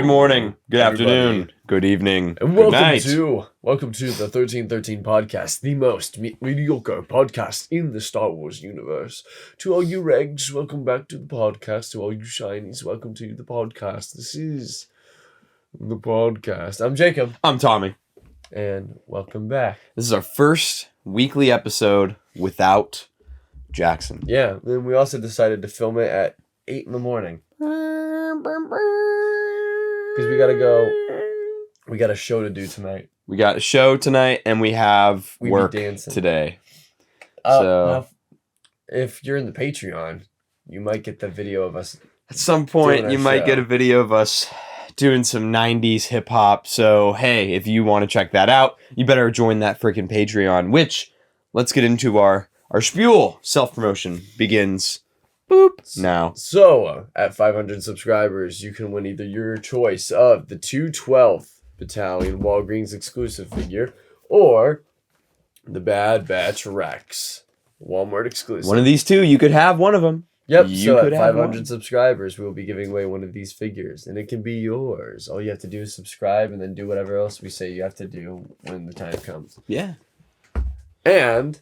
Good morning, good everybody. afternoon, good evening, And good night. welcome to the 1313 podcast, the most mediocre podcast in the Star Wars universe. To all you Regs, welcome back to the podcast. To all you Shinies, welcome to the podcast. This is the podcast. I'm Jacob. I'm Tommy. And welcome back. This is our first weekly episode without Jackson. Yeah, then we also decided to film it at 8 in the morning. Because we got a show to do tonight. We got a show tonight and we have work today. Now, if you're in the Patreon, you might get the video of us. At some point, you might get a video of us doing some 90s hip hop. So, hey, if you want to check that out, you better join that freaking Patreon, which, let's get into our spiel. Self-promotion begins now. So, at 500 subscribers, you can win either your choice of the 212th Battalion Walgreens exclusive figure or the Bad Batch Rex Walmart exclusive. One of these two, you could have one of them. Yep, you so could at have 500 one. subscribers, we'll be giving away one of these figures, and it can be yours. All you have to do is subscribe and then do whatever else we say you have to do when the time comes. Yeah. And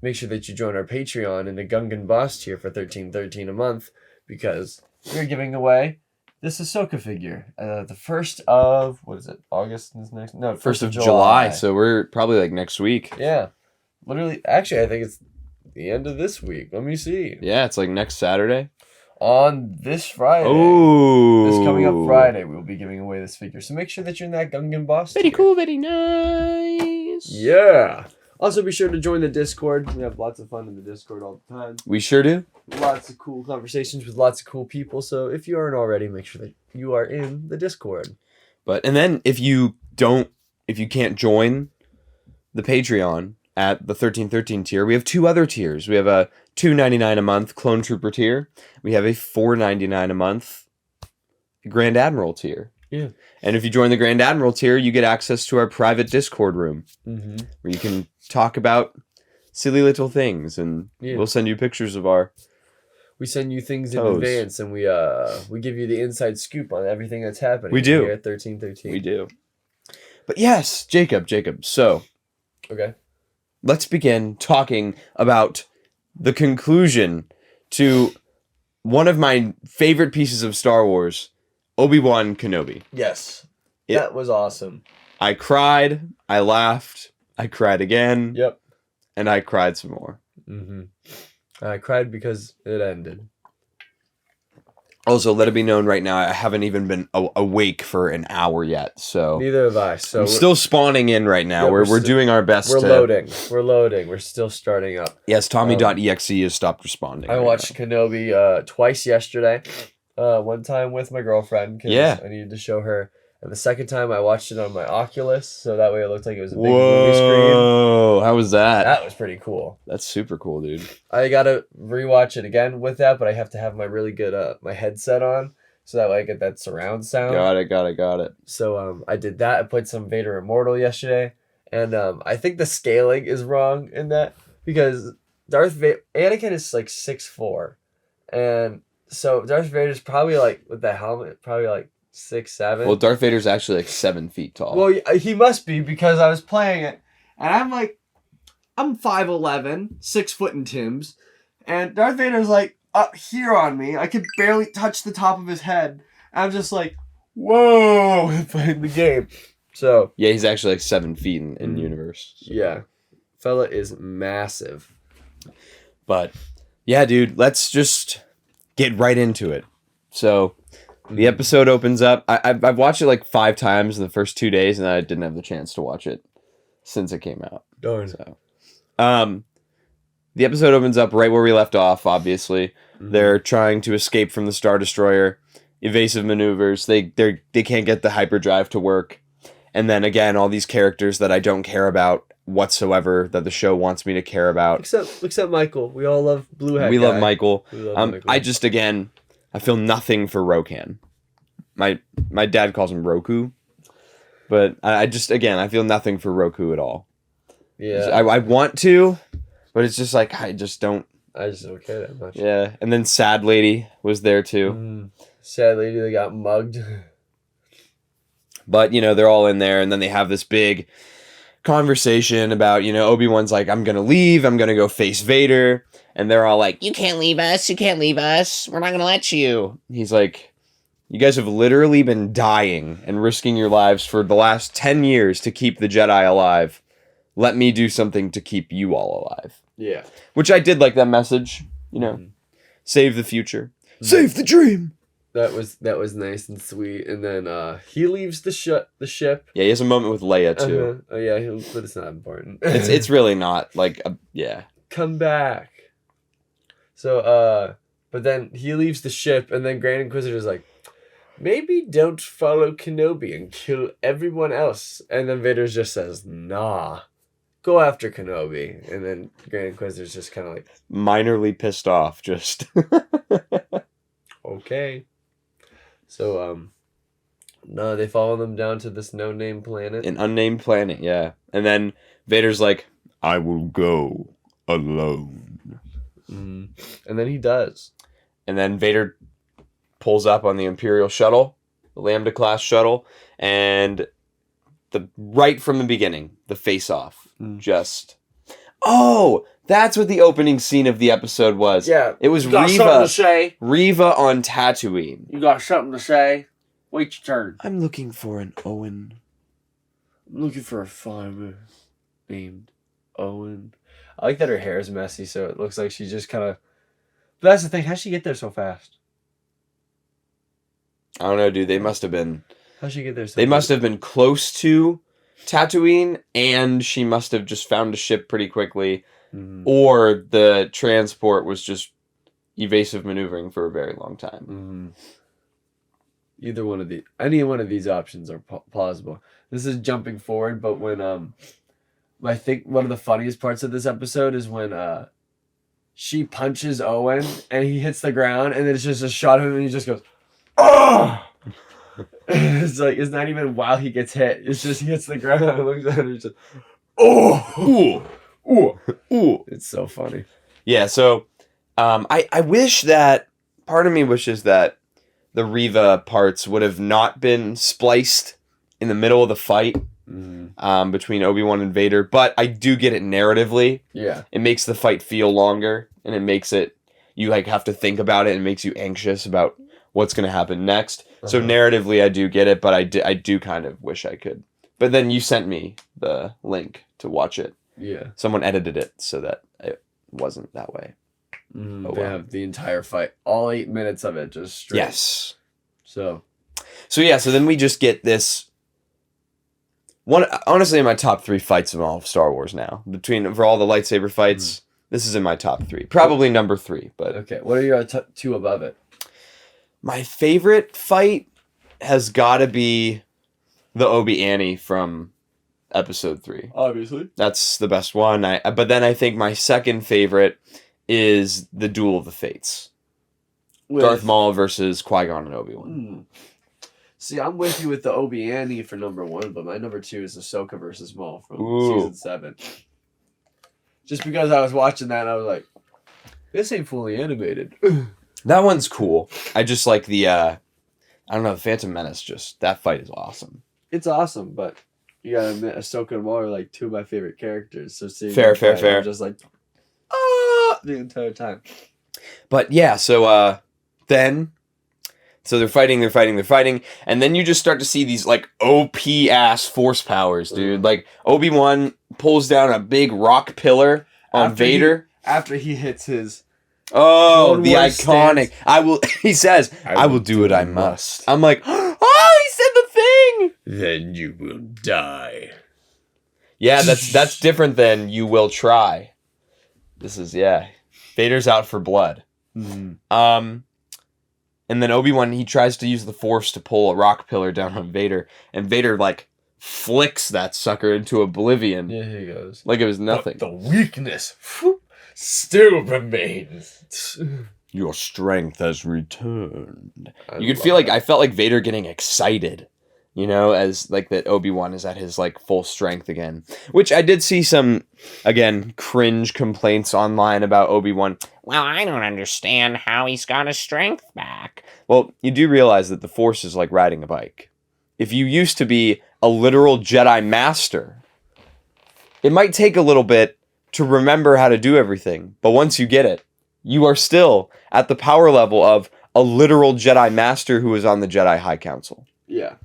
make sure that you join our Patreon in the Gungan Boss tier for $13.13 a month, because we're giving away this Ahsoka figure. The 1st of, what is it, August is next? No, 1st of July. So we're probably like next week. Yeah. Literally, actually, I think it's the end of this week. Let me see. Yeah, it's like next Saturday. On this Friday. Oh. This coming up Friday, we'll be giving away this figure. So make sure that you're in that Gungan Boss Very tier. cool, very nice. Yeah. Also, be sure to join the Discord. We have lots of fun in the Discord all the time. We sure do. Lots of cool conversations with lots of cool people. So if you aren't already, make sure that you are in the Discord. And then if you can't join the Patreon at the 1313 tier, we have two other tiers. We have a $2.99 a month Clone Trooper tier. We have a $4.99 a month Grand Admiral tier. Yeah. And if you join the Grand Admiral tier, you get access to our private Discord room where you can talk about silly little things, and we'll send you pictures of our We send you things toes. in advance, and we give you the inside scoop on everything that's happening. We do. Here at 1313. We do. But yes, Jacob. So, okay, let's begin talking about the conclusion to one of my favorite pieces of Star Wars, Obi-Wan Kenobi. Yes, that was awesome. I cried, I laughed, I cried again. Yep. And I cried some more. I cried because it ended. Also, let it be known right now, I haven't even been awake for an hour yet, so Neither have I. So I'm still spawning in right now. Yeah, we're doing our best. We're loading. We're still starting up. Yes, Tommy.exe has stopped responding. I watched Kenobi twice yesterday. One time with my girlfriend because I needed to show her. And the second time I watched it on my Oculus, so that way it looked like it was a big movie screen. Whoa, how was that? That was pretty cool. That's super cool, dude. I gotta rewatch it again with that, but I have to have my really good my headset on, so that way I get that surround sound. Got it. So I did that. I played some Vader Immortal yesterday, and I think the scaling is wrong in that, because Anakin is like 6'4", and so Darth Vader's probably like, with that helmet, probably like 6'7". Well, Darth Vader's actually like 7 feet tall. Well, he must be, because I was playing it, and I'm 5'11", 6 foot in Tim's, and Darth Vader's like up here on me. I could barely touch the top of his head. And I'm just like, whoa, playing the game. So yeah, he's actually like 7 feet in universe. So. Yeah, fella is massive. But yeah, dude, let's just get right into it. So the episode opens up. I've watched it like 5 times in the first 2 days, and I didn't have the chance to watch it since it came out. Darn. So, the episode opens up right where we left off. Obviously, they're trying to escape from the Star Destroyer. Evasive maneuvers. They can't get the hyperdrive to work, and then again, all these characters that I don't care about whatsoever, that the show wants me to care about. Except Michael. We all love Blue Hat. We guy. love Michael. We love Michael. I feel nothing for Rokan. My dad calls him Roku, but I feel nothing for Roku at all. Yeah. I want to, but it's just like I just don't care that much. Yeah, and then Sad Lady was there too. Sad Lady that got mugged. But, they're all in there, and then they have this big conversation about, Obi-Wan's like, I'm going to leave. I'm going to go face Vader. And they're all like, you can't leave us. You can't leave us. We're not going to let you. He's like, you guys have literally been dying and risking your lives for the last 10 years to keep the Jedi alive. Let me do something to keep you all alive. Yeah. Which I did like that message, Save the future. Save the dream. That was nice and sweet. And then he leaves the ship. Yeah, he has a moment with Leia too. Oh yeah, but it's not important. It's really not like yeah. Come back. So but then he leaves the ship, and then Grand Inquisitor's like, maybe don't follow Kenobi and kill everyone else. And then Vader just says, nah, go after Kenobi. And then Grand Inquisitor's just kind of like, minorly pissed off, just okay. So, no, they follow them down to this no-name planet. An unnamed planet, yeah. And then Vader's like, I will go alone. And then he does. And then Vader pulls up on the Imperial shuttle, the Lambda-class shuttle, and right from the beginning, the face-off. Just... Oh! That's what the opening scene of the episode was. Yeah. It was you got something to say? Riva on Tatooine. You got something to say? Wait your turn. I'm looking for an Owen. I'm looking for a farmer named Owen. I like that her hair is messy, so it looks like she just kind of... But that's the thing. How'd she get there so fast? I don't know, dude. They must have been... How'd she get there so They fast? must have been close to Tatooine, and she must have just found a ship pretty quickly. Or the transport was just evasive maneuvering for a very long time. Either one of any one of these options are plausible. This is jumping forward, but when I think one of the funniest parts of this episode is when she punches Owen and he hits the ground, and then it's just a shot of him and he just goes, oh! It's like, it's not even while he gets hit. It's just he hits the ground and looks at her and just, oh! Ooh. It's so funny. Yeah, so I wish that... Part of me wishes that the Riva parts would have not been spliced in the middle of the fight between Obi-Wan and Vader, but I do get it narratively. Yeah. It makes the fight feel longer, and it makes it... You have to think about it, and it makes you anxious about what's going to happen next. So narratively, I do get it, but I do kind of wish I could. But then you sent me the link to watch it. Yeah. Someone edited it so that it wasn't that way. They have the entire fight. All 8 minutes of it just straight. Yes. So then we just get this one. Honestly, in my top 3 fights of all of Star Wars now. For all the lightsaber fights, this is in my top 3. Probably number 3, but... Okay, what are your 2 above it? My favorite fight has got to be the Obi-Annie from Episode 3. Obviously. That's the best one. But then I think my second favorite is the Duel of the Fates. Darth Maul versus Qui-Gon and Obi-Wan. See, I'm with you with the Obi-Annie for number 1, but my number 2 is Ahsoka versus Maul from season 7. Just because I was watching that, I was like, this ain't fully animated. That one's cool. I just like the, I don't know, the Phantom Menace, that fight is awesome. It's awesome, but you gotta admit, Ahsoka and Maul are like 2 of my favorite characters. So seeing fair. I'm just like, the entire time. But yeah, so then they're fighting, and then you just start to see these like OP ass force powers, dude. Like Obi-Wan pulls down a big rock pillar on Vader after he hits his the iconic stance. He says, I will do what I must. I'm like, oh, he said the thing. Then you will die. Yeah, that's different than you will try. This is Vader's out for blood. And then Obi-Wan, he tries to use the Force to pull a rock pillar down on Vader, and Vader like flicks that sucker into oblivion. Yeah, he goes like it was nothing. But the weakness still remains. Your strength has returned. You could feel I felt like Vader getting excited, as like that Obi-Wan is at his like full strength again. Which I did see some, again, cringe complaints online about Obi-Wan. Well, I don't understand how he's got his strength back. Well, you do realize that the Force is like riding a bike. if you used to be a literal Jedi Master, it might take a little bit to remember how to do everything. But once you get it, you are still at the power level of a literal Jedi Master who is on the Jedi High Council. Yeah.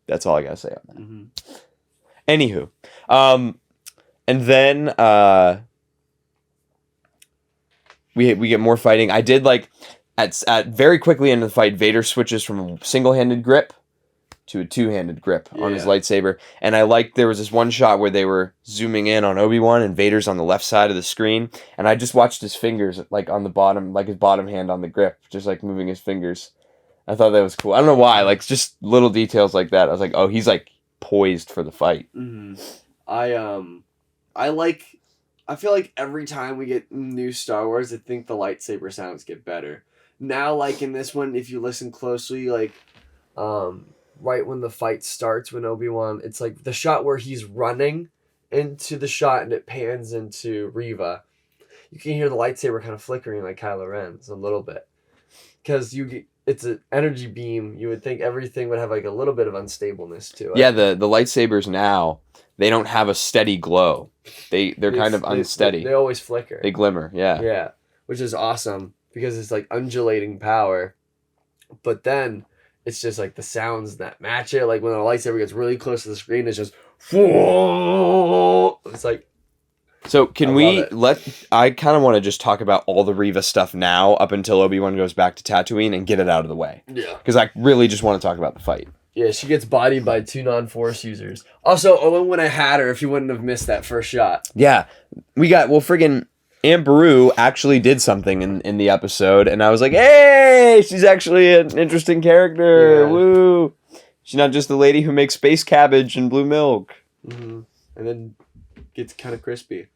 That's all I gotta say on that. Mm-hmm. Anywho, and then we get more fighting. I did like at very quickly into the fight, Vader switches from a single-handed grip to a two-handed grip on his lightsaber, and I liked there was this one shot where they were zooming in on Obi-Wan and Vader's on the left side of the screen, and I just watched his fingers like on the bottom, like his bottom hand on the grip, just like moving his fingers. I thought that was cool. I don't know why, like just little details like that. I was like, oh, he's like poised for the fight. Mm-hmm. I feel like every time we get new Star Wars, I think the lightsaber sounds get better. Now, like in this one, if you listen closely, like, right when the fight starts, when Obi-Wan, it's like the shot where he's running into the shot and it pans into Reva. You can hear the lightsaber kind of flickering like Kylo Ren's a little bit. Because it's an energy beam. You would think everything would have like a little bit of unstableness to it. Yeah, the lightsabers now, they don't have a steady glow. They're kind of unsteady. They always flicker. They glimmer, yeah. Yeah, which is awesome because it's like undulating power. But then it's just like the sounds that match it. Like when a lightsaber gets really close to the screen, it's just it's like. So can I kind of want to just talk about all the Reva stuff now up until Obi-Wan goes back to Tatooine and get it out of the way. Yeah. Because I really just want to talk about the fight. Yeah, she gets bodied by 2 non-Force users. Also, Owen wouldn't have had her if he wouldn't have missed that first shot. Yeah. Friggin' Aunt Beru actually did something in the episode, and I was like, hey, she's actually an interesting character. Yeah. Woo. She's not just the lady who makes space cabbage and blue milk. Mm-hmm. And then gets kind of crispy.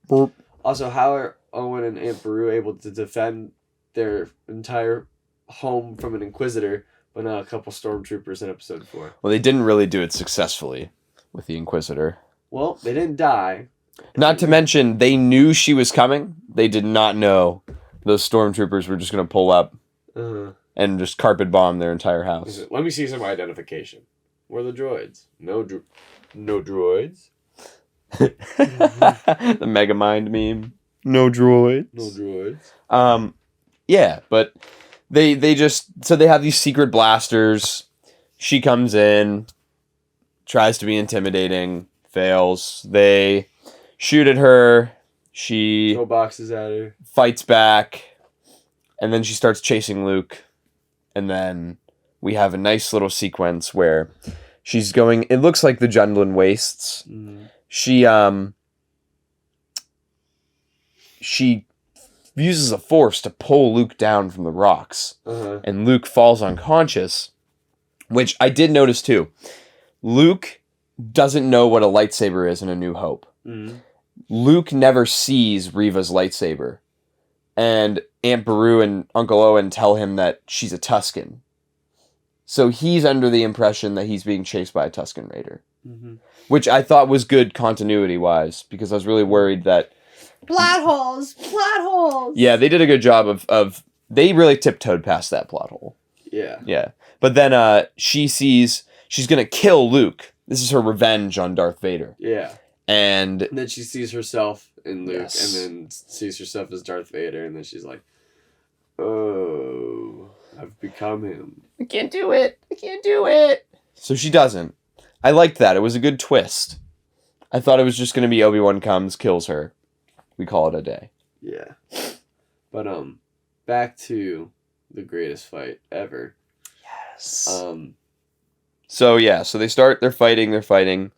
Boop. Also, how are Owen and Aunt Beru able to defend their entire home from an Inquisitor, but not a couple stormtroopers in episode 4? Well, they didn't really do it successfully with the Inquisitor. Well, they didn't die. Not to mention, they knew she was coming. They did not know those stormtroopers were just going to pull up and just carpet bomb their entire house. Let me see some identification. Where are the droids? No droids. The Megamind meme. No droids. No droids. Yeah, but they have these secret blasters. She comes in, tries to be intimidating, fails. They shoot at her. She throw boxes at her. Fights back, and then she starts chasing Luke. And then we have a nice little sequence where she's going. It looks like the Jundland Wastes. Mm. She uses a force to pull Luke down from the rocks, and Luke falls unconscious, which I did notice too. Luke doesn't know what a lightsaber is in A New Hope. Mm. Luke never sees Reva's lightsaber, and Aunt Beru and Uncle Owen tell him that she's a Tusken. So he's under the impression that he's being chased by a Tusken Raider, which I thought was good continuity-wise, because I was really worried that plot holes. Yeah, they did a good job of they really tiptoed past that plot hole. Yeah. But then she's gonna kill Luke. This is her revenge on Darth Vader. Yeah. And then she sees herself in Luke, yes. and then sees herself as Darth Vader, and then she's like, oh, I've become him. I can't do it. So she doesn't. I liked that. It was a good twist. I thought it was just going to be Obi-Wan comes, kills her. We call it a day. Yeah. But, back to the greatest fight ever. Yes. So they're fighting.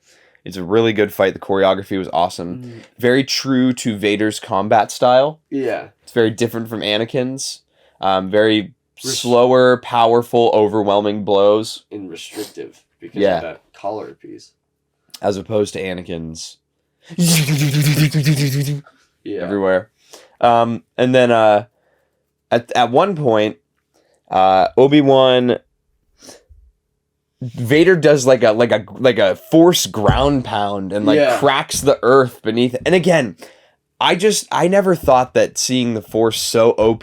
It's a really good fight. The choreography was awesome. Mm. Very true to Vader's combat style. Yeah. It's very different from Anakin's. Very slower, powerful, overwhelming blows. And restrictive because of that collar piece. As opposed to Anakin's. Everywhere. And then at one point, Obi-Wan... Vader does like a force ground pound and cracks the earth beneath it. And again, I never thought that seeing the force so OP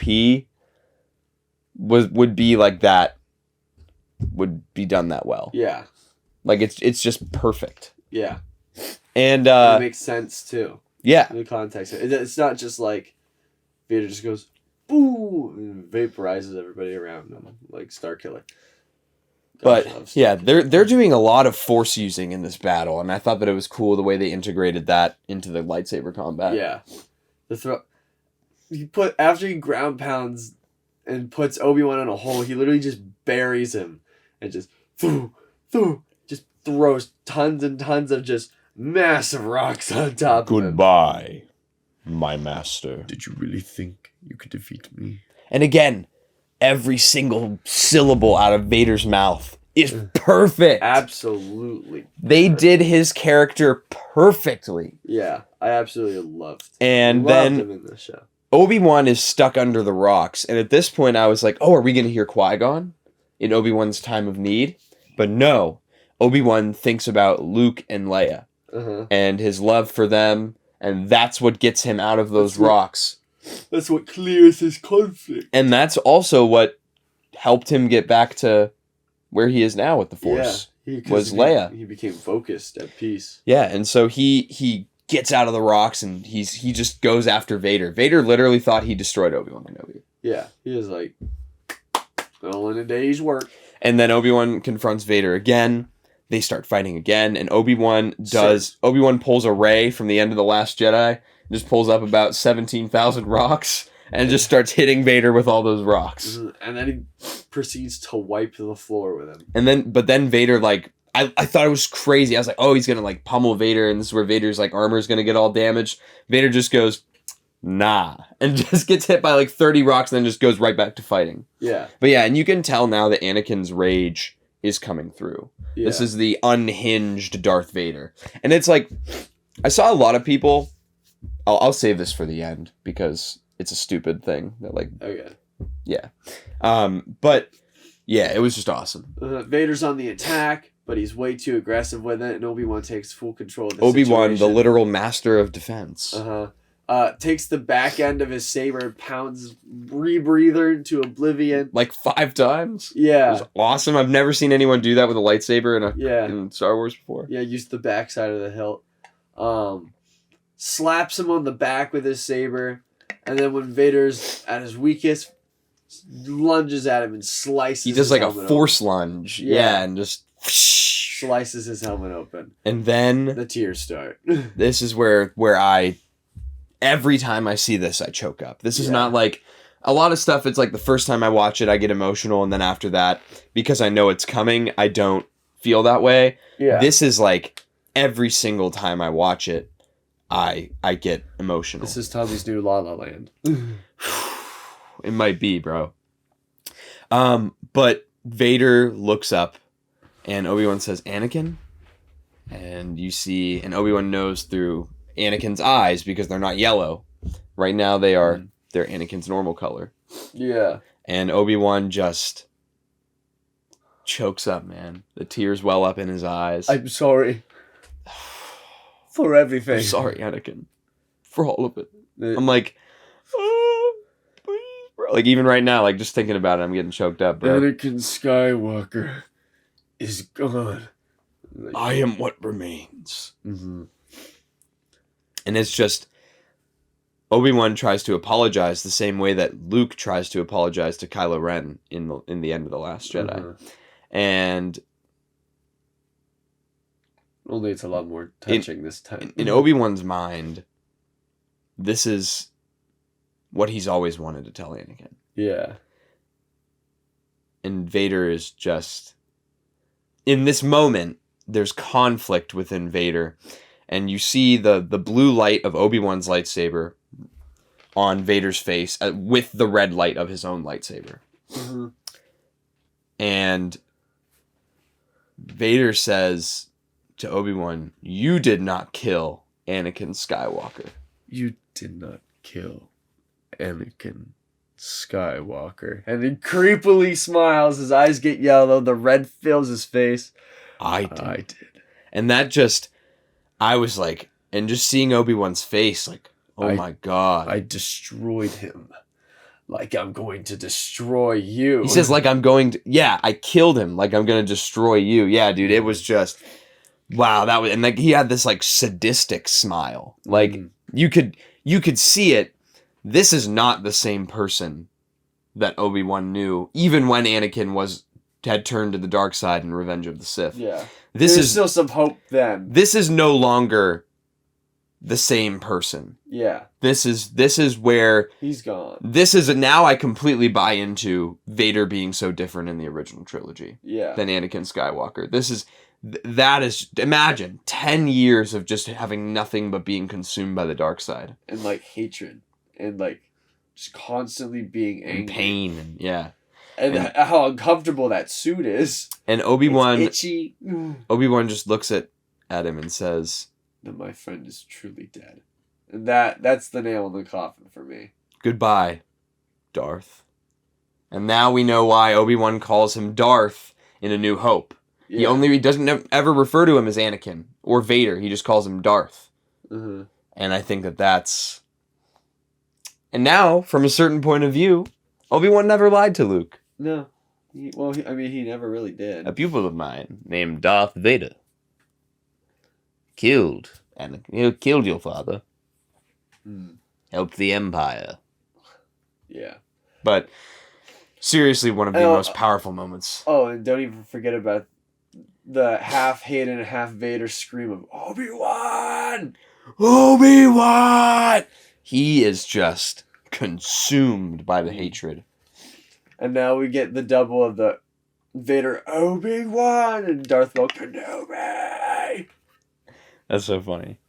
would be like that would be done that well. Yeah. Like it's just perfect. Yeah. And it makes sense too. Yeah. In the context. It's not just like Vader just goes boom and vaporizes everybody around him like Starkiller. But yeah, they're doing a lot of force using in this battle, and I thought that it was cool the way they integrated that into the lightsaber combat. Yeah. After he ground pounds and puts Obi-Wan in a hole, he literally just buries him and just just throws tons and tons of just massive rocks on top of him. Goodbye, my master. Did you really think you could defeat me? And again, every single syllable out of Vader's mouth is perfect. Absolutely. They did his character perfectly. Yeah, I absolutely loved And loved then him in this show. Obi-Wan is stuck under the rocks. And at this point, I was like, oh, are we going to hear Qui-Gon in Obi-Wan's time of need? But no. Obi-Wan thinks about Luke and Leia and his love for them. And that's what gets him out of those rocks. That's what clears his conflict. And that's also what helped him get back to where he is now with the Force. Yeah, was Leia. He became focused, at peace. Yeah, and so he gets out of the rocks and he just goes after Vader. Vader literally thought he destroyed Obi-Wan Kenobi. Yeah, he was like, all in a day's work. And then Obi-Wan confronts Vader again. They start fighting again, and Obi-Wan pulls a ray from the end of The Last Jedi, just pulls up about 17,000 rocks, and just starts hitting Vader with all those rocks. And then he proceeds to wipe the floor with him. But then Vader, like, I thought it was crazy. I was like, oh, he's gonna, like, pummel Vader, and this is where Vader's, like, armor's gonna get all damaged. Vader just goes, nah, and just gets hit by, like, 30 rocks, and then just goes right back to fighting. Yeah. But yeah, and you can tell now that Anakin's rage is coming through. Yeah. This is the unhinged Darth Vader. And it's like, I saw a lot of people, I'll save this for the end, because it's a stupid thing. That, like, okay. Yeah. But, yeah, it was just awesome. Vader's on the attack, but he's way too aggressive with it, and Obi-Wan takes full control of the Obi-Wan, situation. the literal master of defense. Takes the back end of his saber, pounds rebreather into oblivion. Like 5 times? Yeah. It was awesome. I've never seen anyone do that with a lightsaber in Star Wars before. Yeah, used the back side of the hilt. Slaps him on the back with his saber, and then when Vader's at his weakest, lunges at him and slices He does like a force open. Lunge. Yeah, and just slices his helmet open. And then the tears start. This is where every time I see this, I choke up. This is not like a lot of stuff. It's like the first time I watch it, I get emotional. And then after that, because I know it's coming, I don't feel that way. Yeah. This is like every single time I watch it, I get emotional. This is Tommy's new La La Land. It might be, bro. But Vader looks up and Obi-Wan says, Anakin? And you see, and Obi-Wan knows through Anakin's eyes, because they're not yellow. Right now they're Anakin's normal color. Yeah. And Obi-Wan just chokes up, man. The tears well up in his eyes. I'm sorry. For everything. I'm sorry, Anakin. For all of it. I'm like, oh, please, bro. Like, even right now, like, just thinking about it, I'm getting choked up, bro. Anakin Skywalker is gone. I am what remains. Mm-hmm. And it's just, Obi-Wan tries to apologize the same way that Luke tries to apologize to Kylo Ren in the end of The Last Jedi. Mm-hmm. And only it's a lot more touching this time. In Obi-Wan's mind, this is what he's always wanted to tell Anakin. Yeah. And Vader is just, in this moment, there's conflict within Vader. And you see the blue light of Obi-Wan's lightsaber on Vader's face with the red light of his own lightsaber. Mm-hmm. And Vader says to Obi-Wan, you did not kill Anakin Skywalker. You did not kill Anakin Skywalker. And he creepily smiles. His eyes get yellow. The red fills his face. I did. And that just, I was like, and just seeing Obi-Wan's face, like, oh my God. I destroyed him. like I'm going to destroy you. He says, like, I'm going to... Yeah, I killed him. Like, I'm going to destroy you. Yeah, dude, it was just... Wow, that was... And, like, he had this, like, sadistic smile. Like, you could see it. This is not the same person that Obi-Wan knew, even when Anakin had turned to the dark side in Revenge of the Sith. Yeah. There's still some hope then. This is no longer the same person. Yeah. This is where he's gone. Now I completely buy into Vader being so different in the original trilogy. Yeah. Than Anakin Skywalker. That is imagine 10 years of just having nothing but being consumed by the dark side. And like hatred. And like just constantly being angry. And pain and yeah. And how uncomfortable that suit is. And Obi-Wan it's itchy. Obi-Wan just looks at him and says that my friend is truly dead. And that's the nail in the coffin for me. Goodbye, Darth. And now we know why Obi-Wan calls him Darth in A New Hope. Yeah. He doesn't ever refer to him as Anakin or Vader. He just calls him Darth. Mm-hmm. And I think that's... And now, from a certain point of view, Obi-Wan never lied to Luke. No. He never really did. A pupil of mine named Darth Vader killed your father. Helped the Empire. Yeah. But seriously, one of the most powerful moments. Oh, and don't even forget about the half Hayden, half Vader scream of Obi-Wan! Obi-Wan! He is just consumed by the hatred. And now we get the double of the Vader Obi-Wan and Darth Maul Kenobi. That's so funny.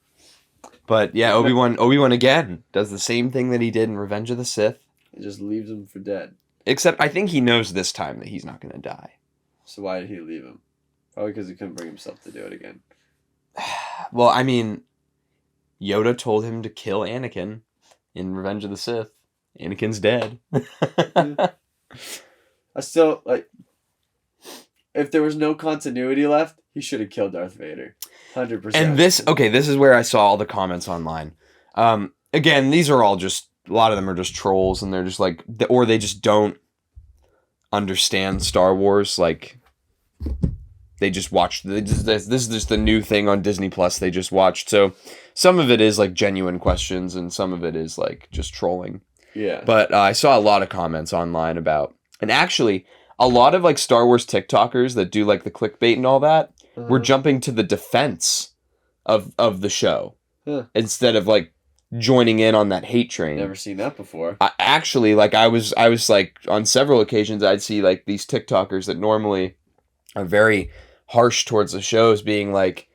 But yeah, Obi-Wan again does the same thing that he did in Revenge of the Sith. It just leaves him for dead. Except I think he knows this time that he's not going to die. So why did he leave him? Probably because he couldn't bring himself to do it again. Well, I mean, Yoda told him to kill Anakin in Revenge of the Sith. Anakin's dead. I still, if there was no continuity left, he should have killed Darth Vader. 100%. And this is where I saw all the comments online. Again, these are all just, a lot of them are just trolls, and they're just like, or they just don't understand Star Wars. Like, they just watched, this is just the new thing on Disney Plus they just watched. So some of it is like genuine questions, and some of it is like just trolling. Yeah. But I saw a lot of comments online about, and actually, a lot of like Star Wars TikTokers that do like the clickbait and all that, were jumping to the defense of the show instead of like joining in on that hate train. Never seen that before. I was like on several occasions I'd see like these TikTokers that normally are very harsh towards the shows being like,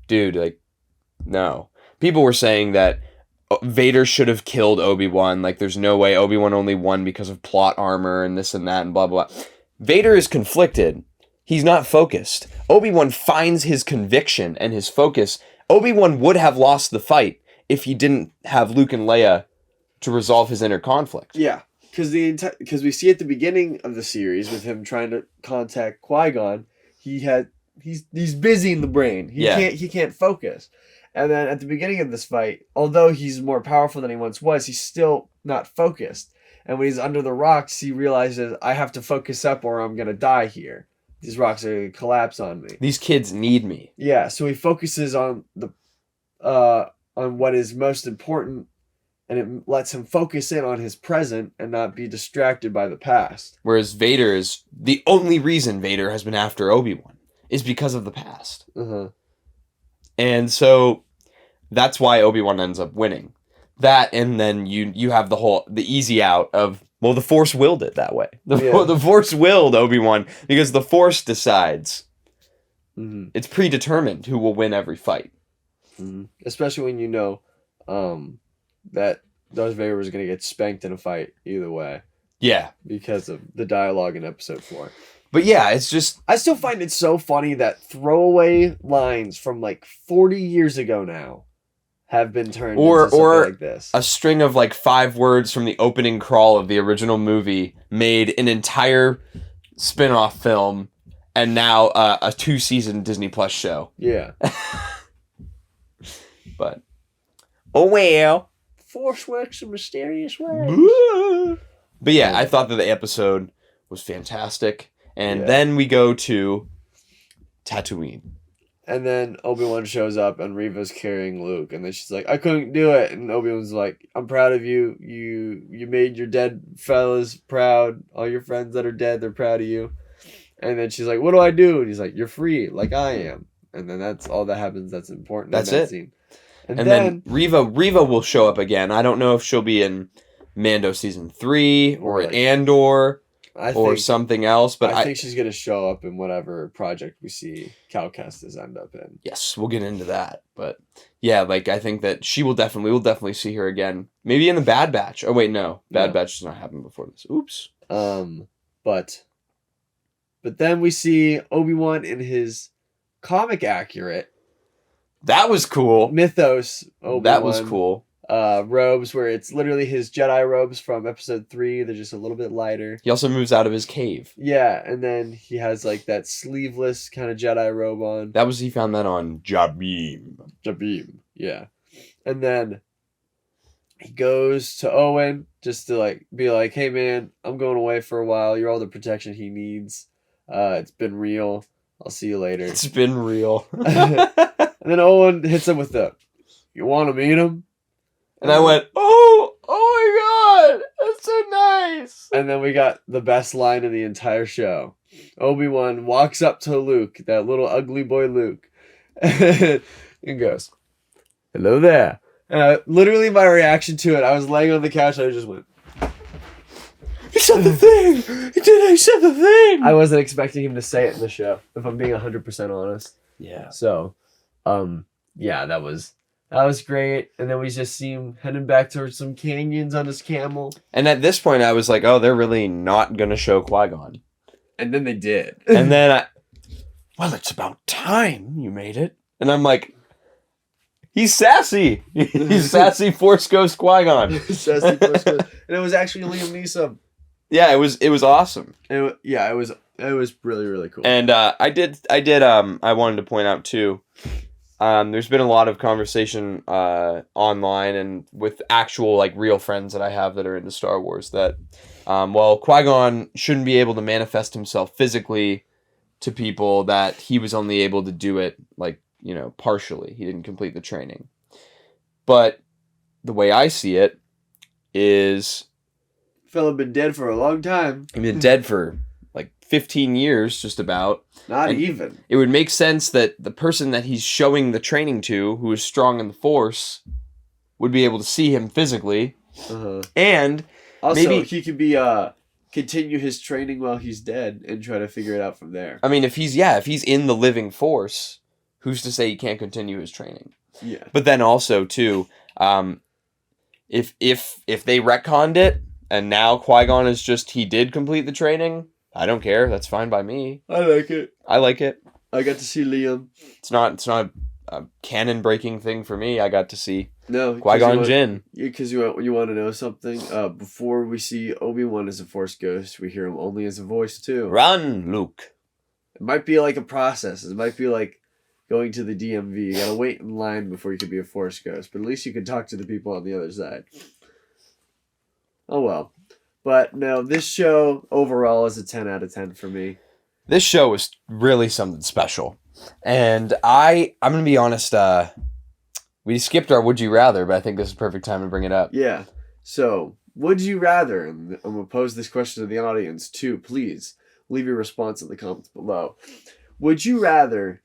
dude, like, no. People were saying that Vader should have killed Obi-Wan. Like, there's no way Obi-Wan only won because of plot armor and this and that and blah, blah, blah. Vader is conflicted. He's not focused. Obi-Wan finds his conviction and his focus. Obi-Wan would have lost the fight if he didn't have Luke and Leia to resolve his inner conflict. Yeah, because we see at the beginning of the series with him trying to contact Qui-Gon, he's busy in the brain. He can't focus. And then at the beginning of this fight, although he's more powerful than he once was, he's still not focused. And when he's under the rocks, he realizes, I have to focus up or I'm going to die here. These rocks are going to collapse on me. These kids need me. Yeah, so he focuses on on what is most important, and it lets him focus in on his present and not be distracted by the past. Whereas Vader is... The only reason Vader has been after Obi-Wan is because of the past. Uh-huh. And so that's why Obi-Wan ends up winning. That, and then you have the easy out of, well, the Force willed it that way. The Force willed Obi-Wan because the Force decides. Mm-hmm. It's predetermined who will win every fight. Mm-hmm. Especially when you know that Darth Vader was going to get spanked in a fight either way. Yeah. Because of the dialogue in episode 4. But yeah, it's just... I still find it so funny that throwaway lines from like 40 years ago now have been turned into something like this. A string of like 5 words from the opening crawl of the original movie made an entire spin-off film and now a 2-season Disney Plus show. Yeah. But, oh well. Force works in mysterious ways. But yeah, I thought that the episode was fantastic. And Yeah. then we go to Tatooine. And then Obi-Wan shows up and Reva's carrying Luke, and then she's like, I couldn't do it. And Obi-Wan's like, I'm proud of you. You made your dead fellas proud. All your friends that are dead, they're proud of you. And then she's like, what do I do? And he's like, you're free, like I am. And then that's all that happens. That's important. That's in that it. Scene. And then Reva will show up again. I don't know if she'll be in Mando season 3 or Like- Andor I or think, something else. But I think she's gonna show up in whatever project we see Cal Kestis end up in. yes, we'll get into that. But yeah, like I think that we'll definitely see her again. Maybe in the Bad Batch. Oh wait, no. Bad No. Batch does not happen before this. Oops. But then we see Obi-Wan in his comic accurate That was cool. mythos Obi-Wan That was cool. robes, where it's literally his Jedi robes from episode 3. They're just a little bit lighter. He also moves out of his cave. Yeah, and then he has like that sleeveless kind of Jedi robe on. He found that on Jabim. Jabim. Yeah. And then he goes to Owen just to like be like, hey man, I'm going away for a while. You're all the protection he needs. It's been real. I'll see you later. It's been real. And then Owen hits him with the, you want to meet him? And I went, oh my god, that's so nice. And then we got the best line of the entire show. Obi-Wan walks up to Luke, that little ugly boy Luke, and goes, hello there. And literally my reaction to it, I was laying on the couch, I just went, He said the thing. He said the thing. I wasn't expecting him to say it in the show, if I'm being 100% honest. Yeah. So, yeah, that was great. And then we just see him heading back towards some canyons on his camel. And at this point, I was like, oh, they're really not going to show Qui-Gon. And then they did. And then well, it's about time you made it. And I'm like, he's sassy. He's sassy Force Ghost Qui-Gon. And it was actually Liam Neeson. Yeah, it was awesome. It was really, really cool. And I wanted to point out too, there's been a lot of conversation online and with actual like real friends that I have that are into Star Wars that Qui-Gon shouldn't be able to manifest himself physically to people, that he was only able to do it like, partially. He didn't complete the training. But the way I see it is, Fella been dead for a long time. he's been dead for like 15 years, just about. Not And even. it would make sense that the person that he's showing the training to, who is strong in the Force, would be able to see him physically. Uh-huh. And Also, maybe, he could be continue his training while he's dead and try to figure it out from there. I mean, if he's in the living Force, who's to say he can't continue his training? Yeah. But then also too, if they retconned it and now Qui-Gon is just, he did complete the training, I don't care. That's fine by me. I like it. I like it. I got to see Liam. It's not a canon breaking thing for me. I got to see No, Qui-Gon Jinn. Because you want to know something. Before we see Obi-Wan as a Force ghost, we hear him only as a voice too. Run, Luke. It might be like a process. It might be like going to the DMV. You gotta wait in line before you can be a Force ghost. But at least you can talk to the people on the other side. Oh well. But no, this show overall is a 10 out of 10 for me. This show was really something special. And I'm going to be honest, we skipped our Would You Rather, but I think this is the perfect time to bring it up. Yeah. So, would you rather, and I'm going to pose this question to the audience too, please leave your response in the comments below. Would you rather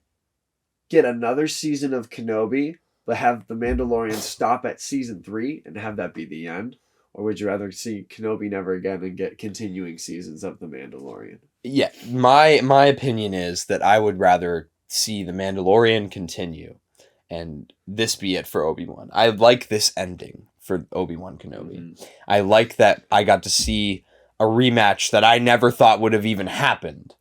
get another season of Kenobi, but have The Mandalorian stop at season 3 and have that be the end? Or would you rather see Kenobi never again and get continuing seasons of The Mandalorian? Yeah, my opinion is that I would rather see The Mandalorian continue and this be it for Obi-Wan. I like this ending for Obi-Wan Kenobi. Mm-hmm. I like that I got to see a rematch that I never thought would have even happened.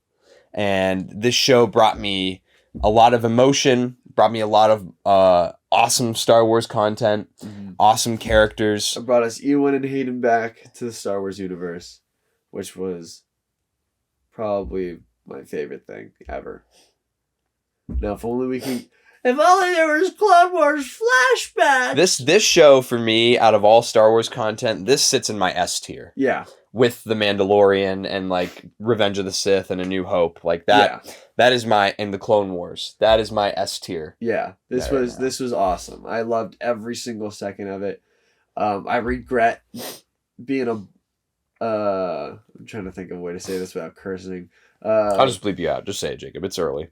And this show brought me a lot of emotion, brought me a lot of awesome Star Wars content, awesome characters. It brought us Ewan and Hayden back to the Star Wars universe, which was probably my favorite thing ever. Now, if only we can... If only there was Clone Wars flashback. This show for me, out of all Star Wars content, this sits in my S tier. Yeah. With The Mandalorian and like Revenge of the Sith and A New Hope, like that. Yeah. That is my and the Clone Wars. That is my S tier. Yeah. This was awesome. I loved every single second of it. I regret being I'm trying to think of a way to say this without cursing. I'll just bleep you out. Just say it, Jacob. It's early.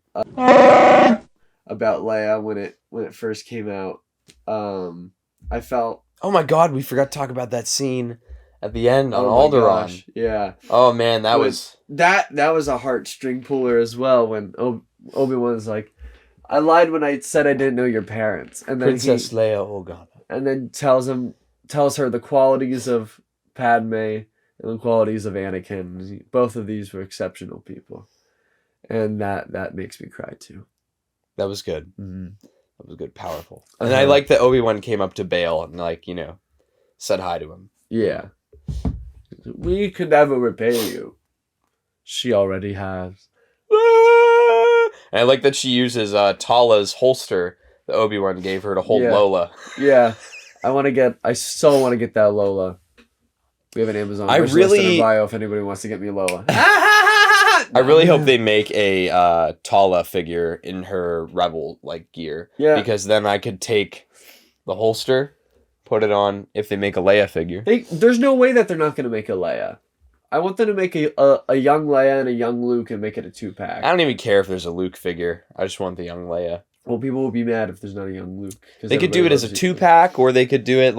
About Leia when it first came out. I felt. Oh my God, we forgot to talk about that scene at the end on Oh my Alderaan. gosh, yeah. Oh man, that was that was a heartstring puller as well. When Obi-Wan's like, "I lied when I said I didn't know your parents," and then Princess Leia Organa, and then tells her the qualities of Padme and the qualities of Anakin. Both of these were exceptional people, and that makes me cry too. that was good. Mm-hmm. That was good, powerful. And I like that Obi-Wan came up to Bail and like said hi to him. Yeah. We could never repay you. She already has. And I like that she uses Tala's holster that Obi-Wan gave her to hold Lola. Yeah. I so want to get that Lola. We have an Amazon wish list in our bio if anybody wants to get me Lola. I really hope they make a Tala figure in her Rebel gear. Yeah. Because then I could take the holster, put it on if they make a Leia figure. There's no way that they're not going to make a Leia. I want them to make a young Leia and a young Luke and make it a 2-pack. I don't even care if there's a Luke figure. I just want the young Leia. Well, people will be mad if there's not a young Luke. They could do it as a 2-pack, or they could do it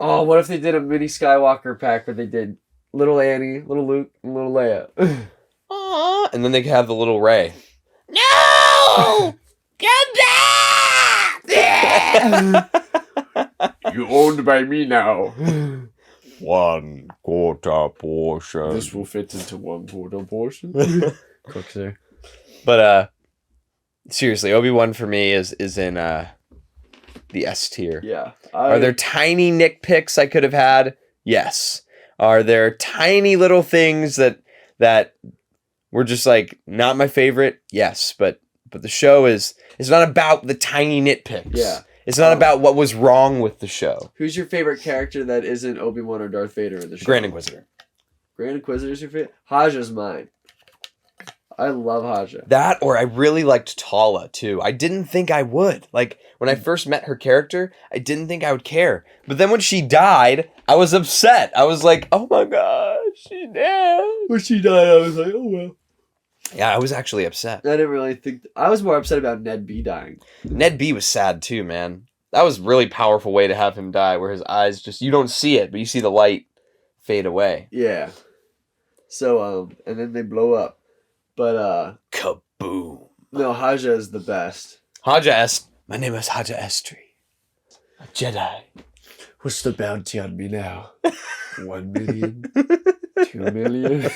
Oh, what if they did a mini Skywalker pack where they did little Annie, little Luke, and little Leia? Aww. And then they could have the little Rey. No! Come back! You're owned by me now. 1/4 portion. This will fit into 1/4 portion. Cook, sir. But seriously, Obi-Wan for me is in the S tier. Yeah. Are there tiny nitpicks I could have had? Yes. Are there tiny little things that were just not my favorite? Yes. But the show it's not about the tiny nitpicks. Yeah. It's not about what was wrong with the show. Who's your favorite character that isn't Obi-Wan or Darth Vader in the show? Grand Inquisitor. Grand Inquisitor's your favorite? Haja's mine. I love Haja. That, or I really liked Tala too. I didn't think I would. When I first met her character, I didn't think I would care. But then when she died, I was upset. I was like, oh my gosh, she died. When she died, I was like, oh well. Yeah, I was actually upset. I didn't really think... I was more upset about Ned B dying. Ned B was sad too, man. That was a really powerful way to have him die, where his eyes just... You don't see it, but you see the light fade away. Yeah. So, and then they blow up. But, kaboom. No, Haja is the best. My name is Haja Estri. A Jedi. What's the bounty on me now? 1 million? 2 million?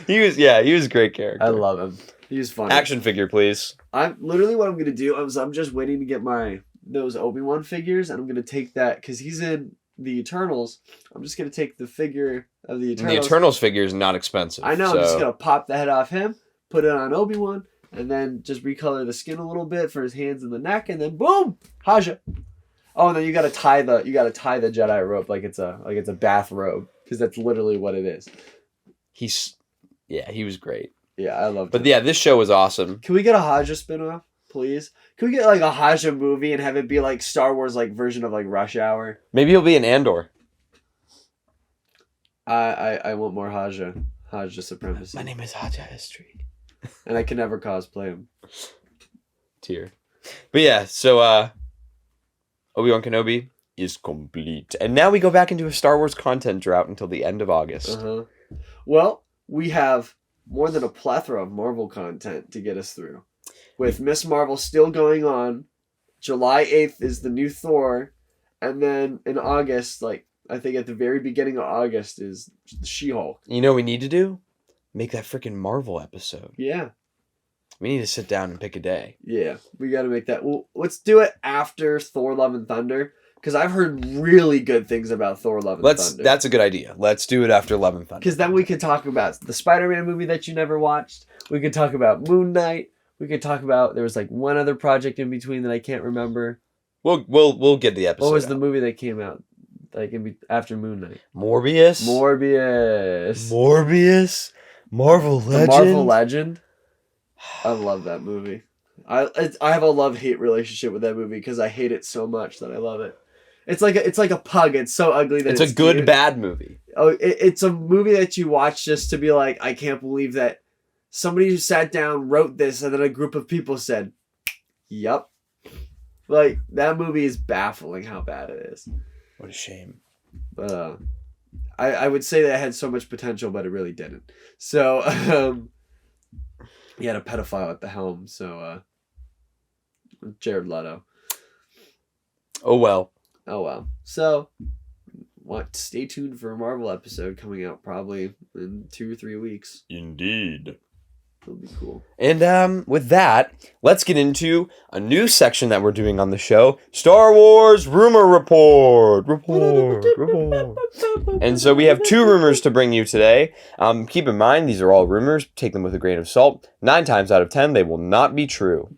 He was a great character. I love him. He's funny. Action figure, please. I'm literally what I'm gonna do. I'm just waiting to get those Obi-Wan figures, and I'm gonna take that because he's in the Eternals. I'm just gonna take the figure of the Eternals. The Eternals figure is not expensive. I know. So... I'm just gonna pop the head off him, put it on Obi-Wan, and then just recolor the skin a little bit for his hands and the neck, and then boom, Haja. Oh, and then you gotta tie the Jedi rope like it's a bathrobe, because that's literally what it is. He was great. Yeah, I loved it. But yeah, this show was awesome. Can we get a Haja spinoff, please? Can we get a Haja movie and have it be like Star Wars version of Rush Hour? Maybe he'll be an Andor. I want more Haja supremacy. My name is Haja Estri. And I can never cosplay him. Tier. But yeah, so Obi-Wan Kenobi is complete. And now we go back into a Star Wars content drought until the end of August. Uh-huh. Well, we have more than a plethora of Marvel content to get us through. With Miss Marvel still going on, July 8th is the new Thor, and then in August, I think at the very beginning of August is She-Hulk. You know what we need to do? Make that freaking Marvel episode. Yeah. We need to sit down and pick a day. Yeah, we got to make that. Well, let's do it after Thor Love and Thunder, because I've heard really good things about Thor Love and Thunder. That's a good idea. Let's do it after Love and Thunder. Because then we could talk about the Spider-Man movie that you never watched. We could talk about Moon Knight. We could talk about. There was like one other project in between that I can't remember. We'll get the episode. What was out. the movie that came out like after Moon Knight? Morbius. Marvel Legend. The Marvel Legend. I love that movie. I have a love-hate relationship with that movie because I hate it so much that I love it. It's like a pug. It's so ugly that it's a good cute. bad movie. Oh, it's a movie that you watch just to be like, I can't believe that somebody who sat down wrote this, and then a group of people said, "Yup." Like, that movie is baffling how bad it is. What a shame. But I would say that it had so much potential, but it really didn't. So he had a pedophile at the helm. So Jared Leto. Oh well. So stay tuned for a Marvel episode coming out probably in 2 or 3 weeks. Indeed. It'll be cool. And with that, let's get into a new section that we're doing on the show: Star Wars Rumor Report. And so we have 2 rumors to bring you today. Keep in mind, these are all rumors. Take them with a grain of salt. 9 times out of 10, they will not be true.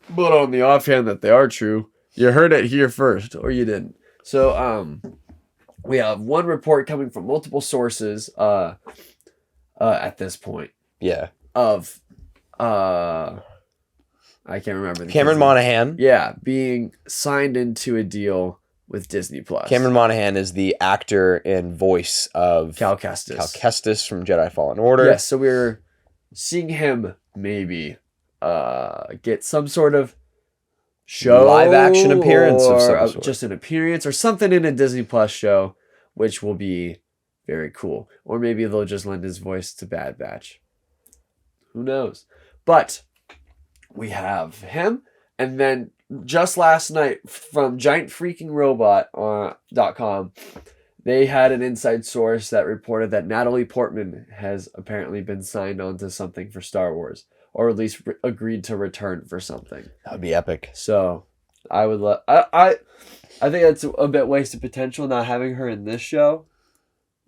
But on the offhand that they are true, you heard it here first, or you didn't. So we have one report coming from multiple sources at this point. Yeah. Of I can't remember the Cameron Monaghan. Yeah, being signed into a deal with Disney Plus. Cameron Monaghan is the actor and voice of Cal Kestis from Jedi Fallen Order. Yes, so we're seeing him maybe get some sort of show, live action appearance of some sort. Just an appearance or something in a Disney Plus show, which will be very cool. Or maybe they'll just lend his voice to Bad Batch. Who knows? But we have him, and then just last night from giantfreakingrobot.com, they had an inside source that reported that Natalie Portman has apparently been signed on to something for Star Wars, or at least agreed to return for something. That would be epic. So I would love. I think that's a bit wasted potential not having her in this show,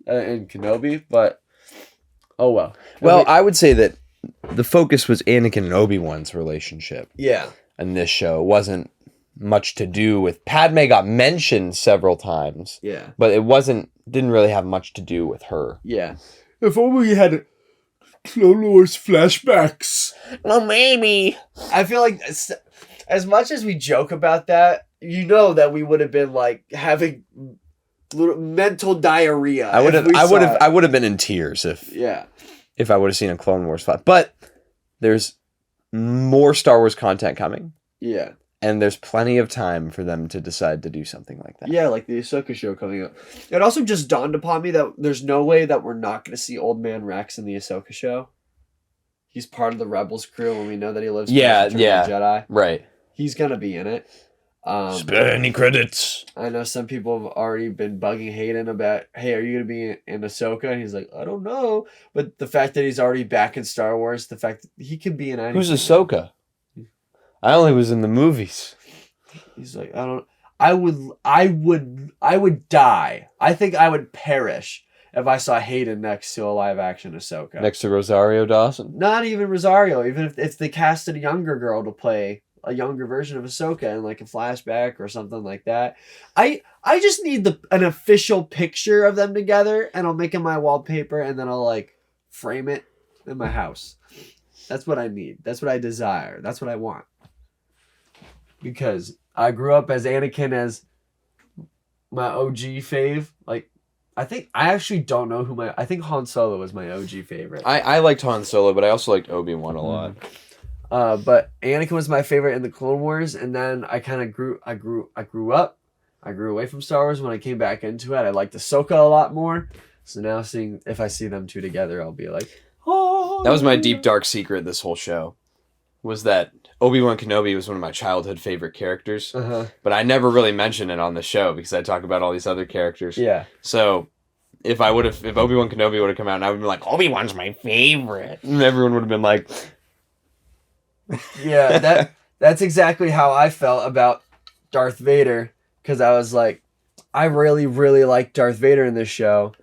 in Kenobi. But oh well. Well, I would say that the focus was Anakin and Obi-Wan's relationship. Yeah. In this show, it wasn't much to do with Padme. Got mentioned several times. Yeah. But didn't really have much to do with her. Yeah. If only we had Clone Wars flashbacks. Well, maybe. I feel like as much as we joke about that, you know that we would have been like having little mental diarrhea. I would have been in tears if I would have seen a Clone Wars fight. But there's more Star Wars content coming. Yeah. And there's plenty of time for them to decide to do something like that. Yeah, like the Ahsoka show coming up. It also just dawned upon me that there's no way that we're not going to see Old Man Rex in the Ahsoka show. He's part of the Rebels crew, and we know that he lives yeah. Jedi. Right. He's going to be in it. Spare any credits. I know some people have already been bugging Hayden about, hey, are you going to be in Ahsoka? And he's like, I don't know. But the fact that he's already back in Star Wars, the fact that he could be in anything. Who's Ahsoka? I only was in the movies. He's like, I would die. I think I would perish if I saw Hayden next to a live action Ahsoka. Next to Rosario Dawson? Not even Rosario. Even if they casted a younger girl to play a younger version of Ahsoka in like a flashback or something like that. I just need an official picture of them together, and I'll make it my wallpaper, and then I'll like frame it in my house. That's what I need. That's what I desire. That's what I want. Because I grew up as Anakin as my OG fave. Like, I actually don't know I think Han Solo was my OG favorite. I liked Han Solo, but I also liked Obi-Wan a lot. But Anakin was my favorite in the Clone Wars, and then I kind of grew up. I grew away from Star Wars. When I came back into it, I liked Ahsoka a lot more. So now if I see them two together, I'll be like, oh. That was my deep dark secret this whole show. Was that Obi-Wan Kenobi was one of my childhood favorite characters. But I never really mentioned it on the show because I talk about all these other characters. Yeah. So if Obi-Wan Kenobi would have come out and I would have been like, Obi-Wan's my favorite. And everyone would have been like... Yeah, that's exactly how I felt about Darth Vader. Because I was like, I really, really like Darth Vader in this show.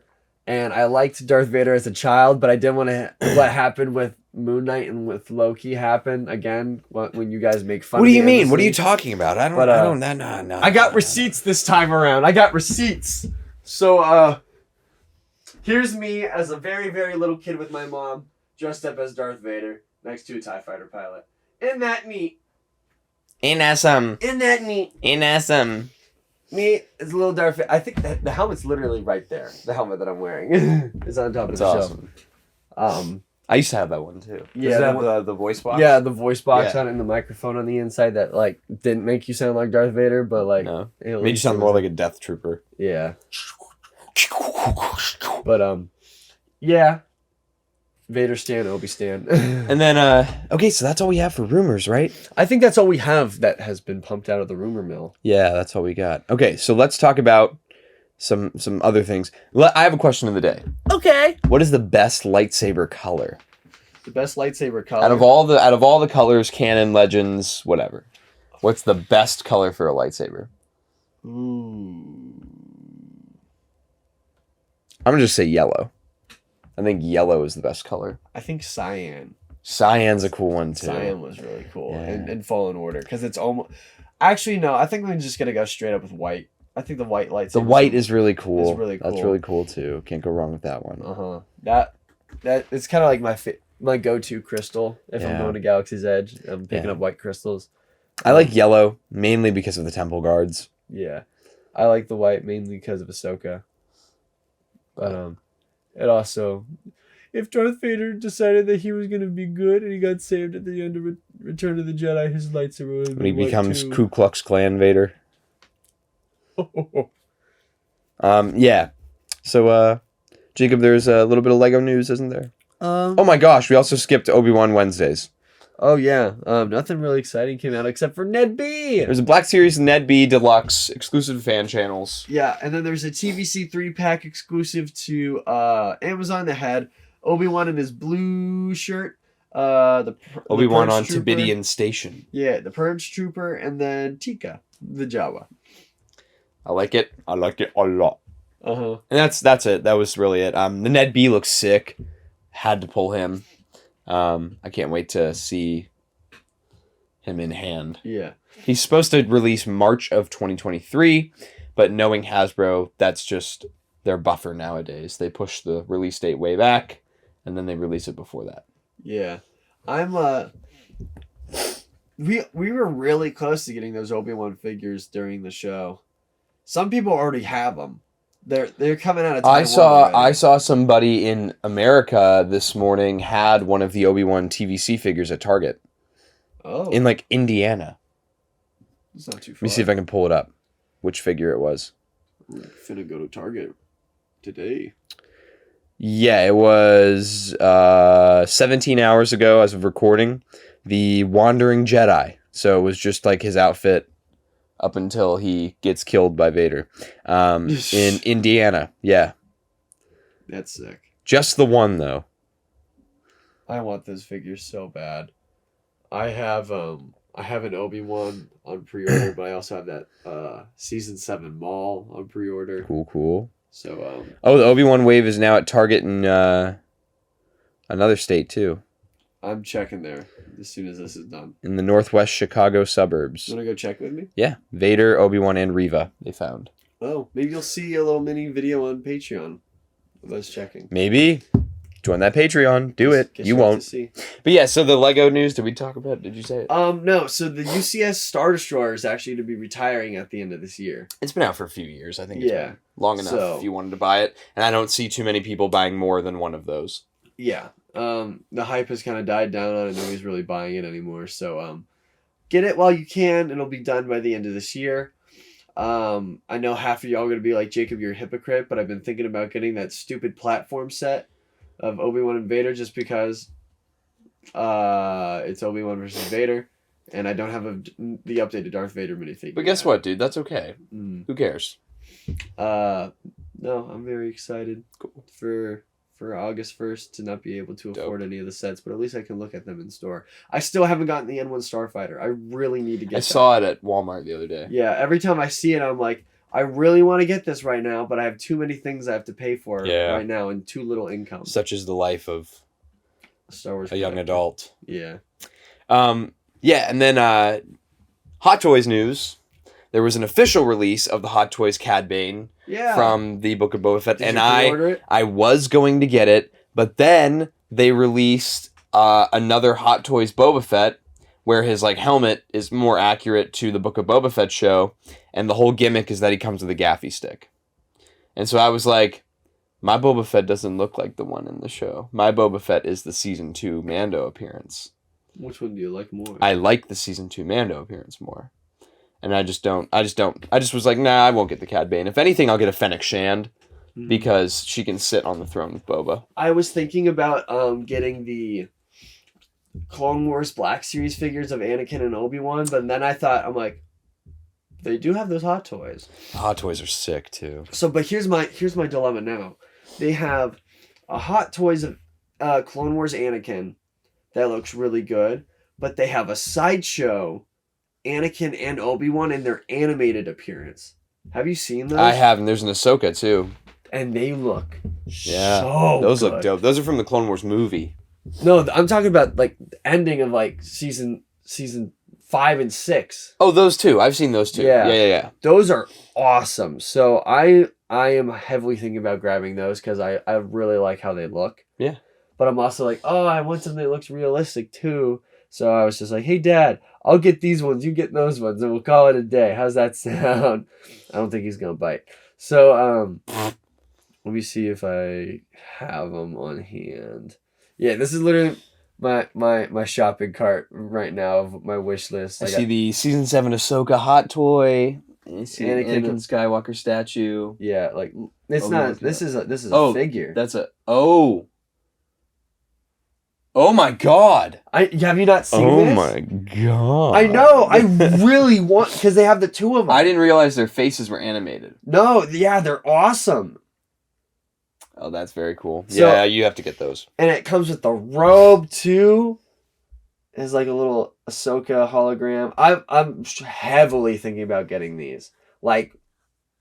And I liked Darth Vader as a child, but I didn't want to. What happened with Moon Knight and with Loki happen again when you guys make fun. What of do you me mean? What are you endlessly. talking about? I don't. No. I got receipts this time around. I got receipts. So here's me as a very, very little kid with my mom dressed up as Darth Vader next to a TIE fighter pilot. Isn't that neat? Awesome. Isn't that neat? Awesome. Me is a little Darth Vader. I think that the helmet's literally right there. The helmet that I'm wearing is on top of the awesome. shelf. I used to have that one too. Yeah, Does it have the voice box? Yeah, the voice box Yeah. on it and the microphone on the inside that like didn't make you sound like Darth Vader, but like No. it Made you sound more like a Death Trooper. yeah. But yeah. Vader stan, Obi stan. And then okay, so that's all we have for rumors, right? I think that's all we have that has been pumped out of the rumor mill. Yeah, that's all we got. Okay, so let's talk about some other things. I have a question of the day. Okay. What is the best lightsaber color? The best lightsaber color. Out of all the colors, canon, legends, whatever. What's the best color for a lightsaber? Ooh. I'm gonna just say yellow. I think yellow is the best color. I think cyan. Cyan's a cool one too. Cyan was really cool Yeah. in Fallen Order because it's almost. Actually, no. I think we're just gonna go straight up with white. I think the white lightsaber. The white is really cool. It's really That's cool. really cool too. Can't go wrong with that one. That it's kind of like my go-to crystal if I'm Yeah. going to Galaxy's Edge. I'm picking Yeah. up white crystals. I like yellow mainly because of the temple guards. Yeah, I like the white mainly because of Ahsoka. But it also, if Darth Vader decided that he was gonna be good and he got saved at the end of Return of the Jedi, his lightsaber would have When he been white becomes too. Ku Klux Klan Vader. Yeah. So Jacob, there's a little bit of Lego news, isn't there? Oh my gosh, we also skipped Obi-Wan Wednesdays. Oh yeah, nothing really exciting came out except for Ned B. There's a Black Series Ned B Deluxe exclusive to fan channels. Yeah, and then there's a TVC 3-pack exclusive to Amazon that had Obi-Wan in his blue shirt. The Obi-Wan Purge on Trooper. Tibidian Station. Yeah, the Purge Trooper, and then Tika, the Jawa. I like it. I like it a lot. Uh-huh. And that's it. That was really it. The Ned B looks sick. Had to pull him. I can't wait to see him in hand. Yeah. He's supposed to release March of 2023, but knowing Hasbro, that's just their buffer nowadays. They push the release date way back, and then they release it before that. Yeah. I'm we were really close to getting those Obi-Wan figures during the show. Some people already have them. They're coming out of Taiwan already. I saw somebody in America this morning had one of the Obi-Wan TVC figures at Target Oh. in like Indiana. It's not too far. Let me see if I can pull it up. Which figure it was? We're finna go to Target today. Yeah, it was 17 hours ago as of recording. The Wandering Jedi. So it was just like his outfit up until he gets killed by Vader. In Indiana. Yeah. That's sick. Just the one, though. I want those figures so bad. I have an Obi-Wan on pre-order, but I also have that season 7 Maul on pre-order. Cool. So Oh, the Obi-Wan wave is now at Target in another state, too. I'm checking there as soon as this is done. In the northwest Chicago suburbs. You wanna go check with me? Yeah. Vader, Obi-Wan, and Reva they found. Oh, maybe you'll see a little mini video on Patreon of us checking. Maybe. Join that Patreon. Do it. Guess You you'll have won't. to see. But yeah, so the Lego news, did we talk about it? Did you say it? No, so the UCS Star Destroyer is actually to be retiring at the end of this year. It's been out for a few years. I think it's Yeah. been long enough So- if you wanted to buy it. And I don't see too many people buying more than one of those. Yeah. The hype has kind of died down on it. Nobody's really buying it anymore. So, get it while you can. It'll be done by the end of this year. I know half of y'all are going to be like, Jacob, you're a hypocrite, but I've been thinking about getting that stupid platform set of Obi-Wan and Vader just because it's Obi-Wan versus Vader, and I don't have the updated Darth Vader minifigure. But guess yet. what, dude? That's okay. Mm. Who cares? No, I'm very excited Cool. for August 1st to not be able to afford any of the sets, but at least I can look at them in store. I still haven't gotten the N1 Starfighter. I really need to get I saw it at Walmart the other day. Yeah, every time I see it, I'm like, I really want to get this right now, but I have too many things I have to pay for Yeah. right now and too little income. Such is the life of Star Wars a young collector. adult. Yeah. Yeah, and then Hot Toys news. There was an official release of the Hot Toys Cad Bane Yeah. from the Book of Boba Fett, Did and you pre-order it? I was going to get it, but then they released another Hot Toys Boba Fett, where his like helmet is more accurate to the Book of Boba Fett show, and the whole gimmick is that he comes with a gaffy stick. And so I was like, my Boba Fett doesn't look like the one in the show. My Boba Fett is the season 2 Mando appearance. Which one do you like more? I like the season 2 Mando appearance more. And I just was like, nah, I won't get the Cad Bane. If anything, I'll get a Fennec Shand because she can sit on the throne with Boba. I was thinking about getting the Clone Wars Black Series figures of Anakin and Obi-Wan, but then I thought, I'm like, they do have those Hot Toys. Hot Toys are sick too. So, but here's my dilemma now. They have a Hot Toys of Clone Wars Anakin that looks really good, but they have a sideshow Anakin and Obi-Wan in their animated appearance. Have you seen those? I have, and there's an Ahsoka too. And they look Those good. look dope. Those are from the Clone Wars movie. No, I'm talking about like the ending of like season 5 and 6. Oh, those two. I've seen those two. Yeah. Those are awesome. So I am heavily thinking about grabbing those because I really like how they look. Yeah. But I'm also like, oh, I want something that looks realistic too. So I was just like, hey, Dad, I'll get these ones. You get those ones, and we'll call it a day. How's that sound? I don't think he's gonna bite. So let me see if I have them on hand. Yeah, this is literally my shopping cart right now of my wish list. I see the season 7 Ahsoka hot toy. I see Anakin Skywalker statue. Yeah, like it's Obi-Wan not. This is a Oh, figure. That's a Oh my god! Have you not seen this? Oh my god! I know. I really want because they have the two of them. I didn't realize their faces were animated. No, yeah, they're awesome. Oh, that's very cool. So- Yeah, you have to get those. And it comes with the robe too. It's like a little Ahsoka hologram. I'm heavily thinking about getting these. Like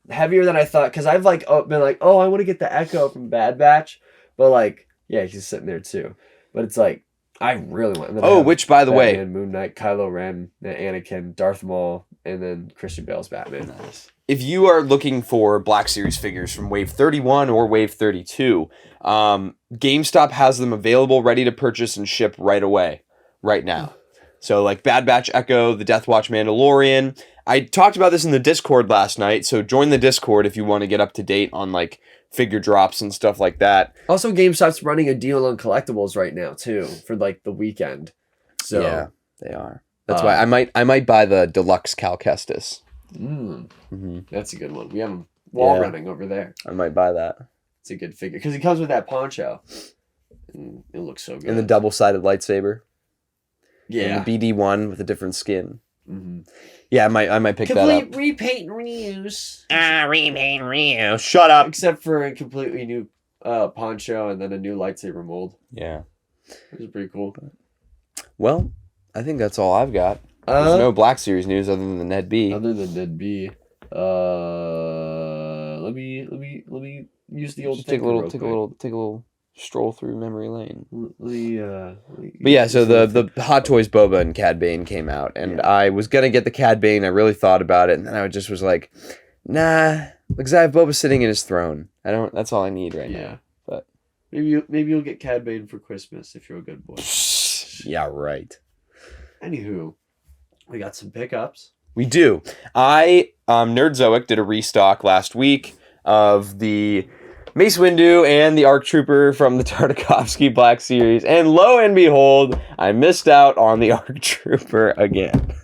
heavier than I thought because I've like been like, oh, I want to get the Echo from Bad Batch, but like, yeah, he's sitting there too. But it's like I really want. Oh, which by the way, Batman, Moon Knight, Kylo Ren, Anakin, Darth Maul, and then Christian Bale's Batman. Nice. If you are looking for Black Series figures from Wave 31 or Wave 32, GameStop has them available, ready to purchase and ship right away, right now. So like Bad Batch Echo, the Death Watch Mandalorian. I talked about this in the Discord last night, so join the Discord if you want to get up to date on like figure drops and stuff like that. Also, GameStop's running a deal on collectibles right now too for like the weekend. So yeah, they are. That's why I might buy the deluxe Cal Kestis. That's a good one. We have him wall running over there. I might buy that. It's a good figure because he comes with that poncho. And it looks so good. And the double-sided lightsaber. Yeah. And the BD1 with a different skin. Mm-hmm. Yeah, I might pick that up. Complete repaint and reuse. Repaint, reuse. Shut up. Except for a completely new poncho and then a new lightsaber mold. Yeah. Which is pretty cool. Well, I think that's all I've got. There's no Black Series news other than the Ned B. Other than Ned B. Let me use the old Just take a little stroll through memory lane. But yeah, so the Hot Toys Boba and Cad Bane came out, and I was gonna get the Cad Bane. I really thought about it, and then I just was like, nah, because I have Boba sitting in his throne. That's all I need right now. But maybe you'll get Cad Bane for Christmas if you're a good boy. Yeah, right. Anywho, we got some pickups. We do. Nerdzoic did a restock last week of the Mace Windu and the ARC Trooper from the Tartakovsky Black Series, and lo and behold, I missed out on the ARC Trooper again.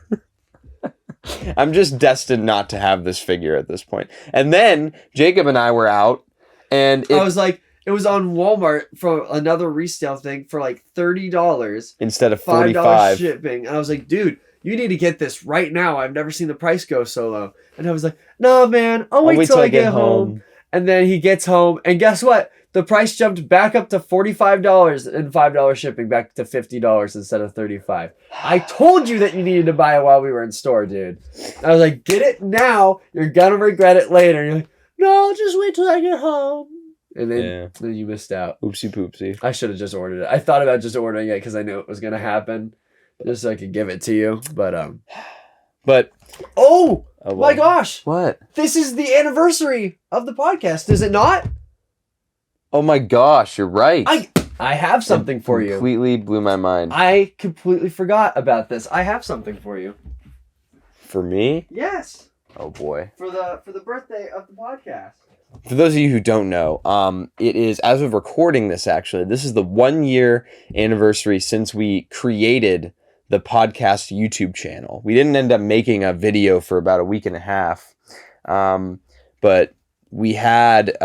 I'm just destined not to have this figure at this point. And then Jacob and I were out, and I was like, it was on Walmart for another resale thing for like $30 instead of $5 $45 shipping. And I was like, dude, you need to get this right now. I've never seen the price go so low. And I was like, no, man, I'll wait till I get home. And then he gets home, and guess what? the price jumped back up to $45 and $5 shipping, back to $50 instead of $35. I told you that you needed to buy it while we were in store, dude. I was like, get it now. You're gonna regret it later. And you're like, no, just wait till I get home. And then you missed out. Oopsie poopsie. I should have just ordered it. I thought about just ordering it because I knew it was gonna happen, just so I could give it to you. But oh my gosh! What? This is the anniversary of the podcast, is it not? Oh my gosh, you're right. I have something for you. Completely blew my mind. I completely forgot about this. I have something for you. For me? Yes. Oh boy. For the birthday of the podcast. For those of you who don't know, it is, as of recording this, actually, this is the 1 year anniversary since we created the podcast YouTube channel. We didn't end up making a video for about a week and a half, but we had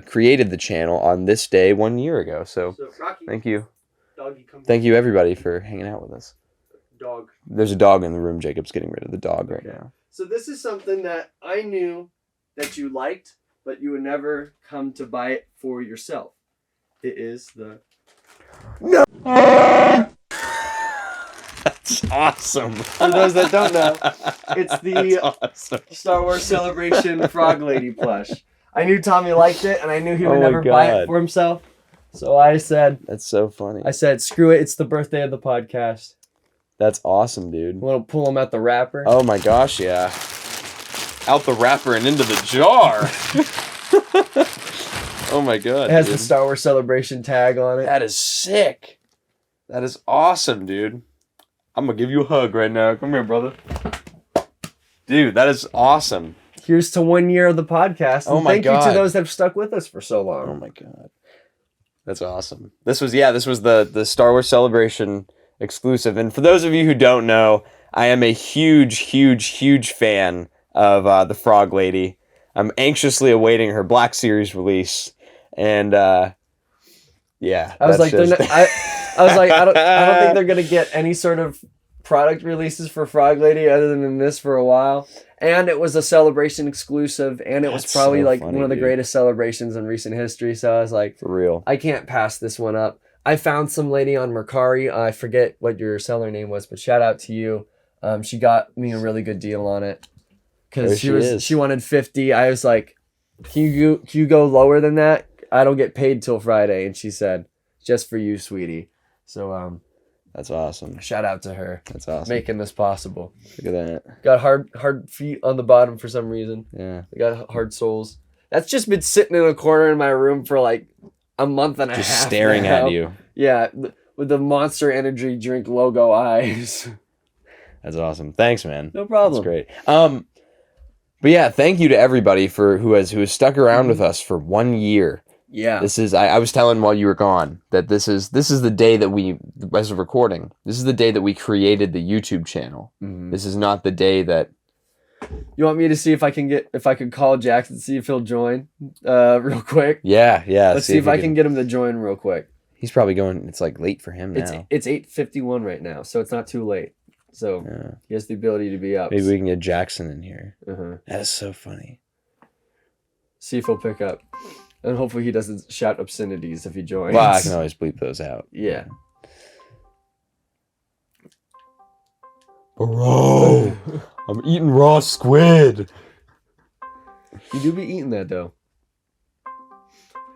created the channel on this day 1 year ago. So Rocky, thank you. Doggy, come Thank you, everybody, for hanging out with us. Dog. There's a dog in the room. Jacob's getting rid of the dog right now. So this is something that I knew that you liked, but you would never come to buy it for yourself. It is the... No! That's awesome. For those that don't know, it's the awesome. Star Wars Celebration Frog Lady plush. I knew Tommy liked it, and I knew he would never buy it for himself. So I said... That's so funny. I said, screw it, it's the birthday of the podcast. That's awesome, dude. Want to pull him out the wrapper? Oh my gosh, yeah. Out the wrapper and into the jar. Oh my god. It has dude. the Star Wars Celebration tag on it. That is sick. That is awesome, dude. I'm gonna give you a hug right now. Come here, brother. Dude, that is awesome. Here's to 1 year of the podcast. Oh my thank god. you to those that have stuck with us for so long. Oh my god. That's awesome. This was the Star Wars Celebration exclusive. And for those of you who don't know, I am a huge fan of the Frog Lady. I'm anxiously awaiting her Black Series release. And yeah. I was like, I don't think they're gonna get any sort of product releases for Frog Lady other than this for a while. And it was a Celebration exclusive, and it was probably so funny, one of the dude. greatest celebrations in recent history. So I was like, For real. I can't pass this one up. I found some lady on Mercari. I forget what your seller name was, but shout out to you. She got me a really good deal on it because she wanted 50. I was like, can you go lower than that? I don't get paid till Friday. And she said, just for you, sweetie. So That's awesome. shout out to her. That's awesome. Making this possible. Look at that. Got hard feet on the bottom for some reason. Yeah. They got hard soles. That's just been sitting in a corner in my room for like a month and a half. Just staring now. at you. Yeah, with the Monster Energy drink logo eyes. That's awesome. Thanks, man. No problem. That's great. But yeah, thank you to everybody who has stuck around with us for 1 year. Yeah. This is I was telling while you were gone that this is the day that we, as of recording, this is the day that we created the YouTube channel. Mhm. This is not the day that. You want me to see if I can call Jackson to see if he'll join real quick? Yeah. Let's see if I can get him to join real quick. He's probably going. It's like late for him now. It's 8:51 right now, so it's not too late. So Yeah. he has the ability to be up. Maybe we can get Jackson in here. Uh-huh. That is so funny. See if he'll pick up. And hopefully he doesn't shout obscenities if he joins. Well, I can always bleep those out. Yeah. Bro, I'm eating raw squid. You do be eating that though.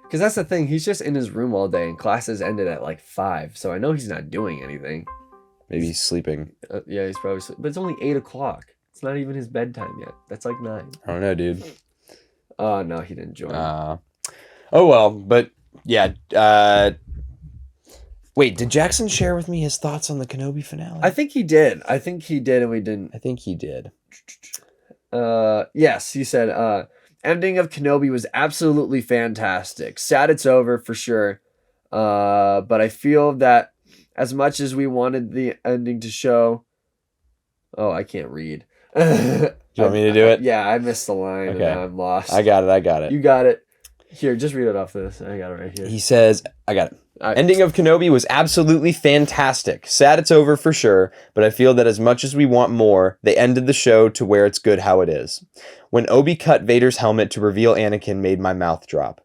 Because that's the thing. He's just in his room all day and classes ended at like 5. So I know he's not doing anything. Maybe he's sleeping. Yeah, he's probably but it's only 8 o'clock. It's not even his bedtime yet. That's like 9. I don't know, dude. Oh, no, he didn't join. Oh well, but yeah. Wait, did Jackson share with me his thoughts on the Kenobi finale? I think he did. And we didn't. I think he did. Yes, he said, ending of Kenobi was absolutely fantastic. Sad it's over for sure. But I feel that as much as we wanted the ending to show... Oh, I can't read. Do you want me to do it? Yeah, I missed the line. Okay. And I'm lost. I got it. You got it. Here, just read it off this. I got it right here. He says, I got it. Right. Ending of Kenobi was absolutely fantastic. Sad it's over for sure, but I feel that as much as we want more, they ended the show to where it's good how it is. When Obi cut Vader's helmet to reveal Anakin made my mouth drop.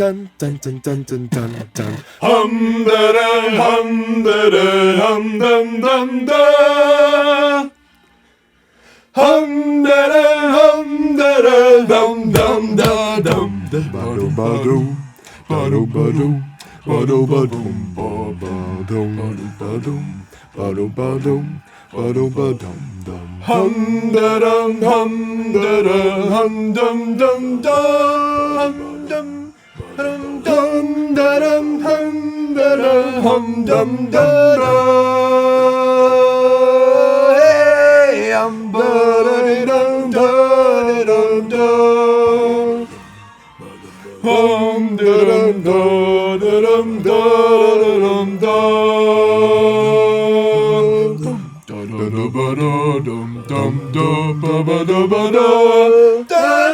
dun dun dun dun dun dun dun. Hum da da hum da da hum dum dum da. Hum da da hum da da dum dum da dum da ba dum ba dum ba dum ba dum ba dum ba dum ba dum ba dum ba dum ba dum ba dum dum. Hum da dum hum da da hum dum dum dum dum. Hum dum da dum hum da da hum dum da da. Hey, hum da da dum da dum da. Hum da dum da dum da dum da. Dum da da ba da dum dum da ba ba da ba da.